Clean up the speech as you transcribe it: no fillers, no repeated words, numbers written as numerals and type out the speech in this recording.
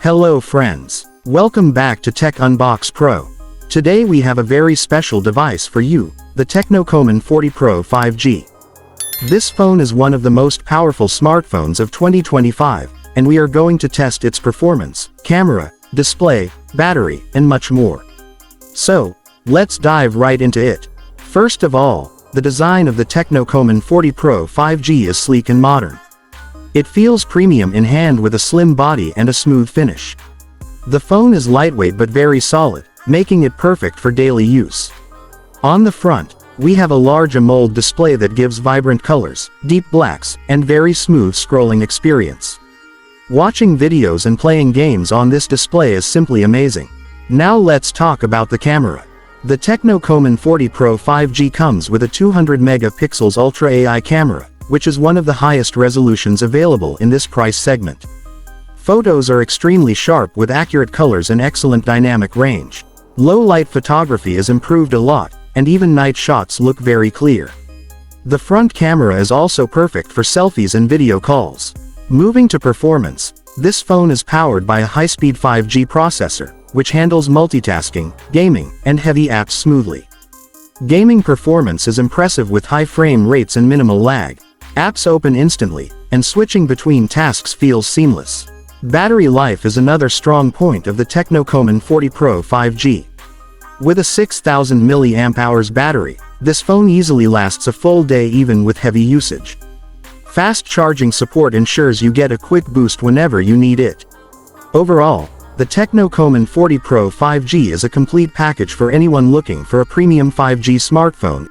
Hello friends. Welcome back to TechUnboxPro. Today we have a very special device for you, the Tecno Coman 40 Pro 5G. This phone is one of the most powerful smartphones of 2025, and we are going to test its performance, camera, display, battery, and much more. So, let's dive right into it. First of all, the design of the Tecno Coman 40 Pro 5G is sleek and modern. It feels premium in hand with a slim body and a smooth finish. The phone is lightweight but very solid, making it perfect for daily use. On the front, we have a large AMOLED display that gives vibrant colors, deep blacks, and very smooth scrolling experience. Watching videos and playing games on this display is simply amazing. Now let's talk about the camera. The Tecno Coman 40 Pro 5G comes with a 200 megapixels Ultra AI camera, which is one of the highest resolutions available in this price segment. Photos are extremely sharp with accurate colors and excellent dynamic range. Low light photography is improved a lot, and even night shots look very clear. The front camera is also perfect for selfies and video calls. Moving to performance, this phone is powered by a high-speed 5G processor, which handles multitasking, gaming, and heavy apps smoothly. Gaming performance is impressive with high frame rates and minimal lag. Apps open instantly, and switching between tasks feels seamless. Battery life is another strong point of the Tecno Coman 40 Pro 5G. With a 6000 mAh battery, this phone easily lasts a full day even with heavy usage. Fast charging support ensures you get a quick boost whenever you need it. Overall, the Tecno Coman 40 Pro 5G is a complete package for anyone looking for a premium 5G smartphone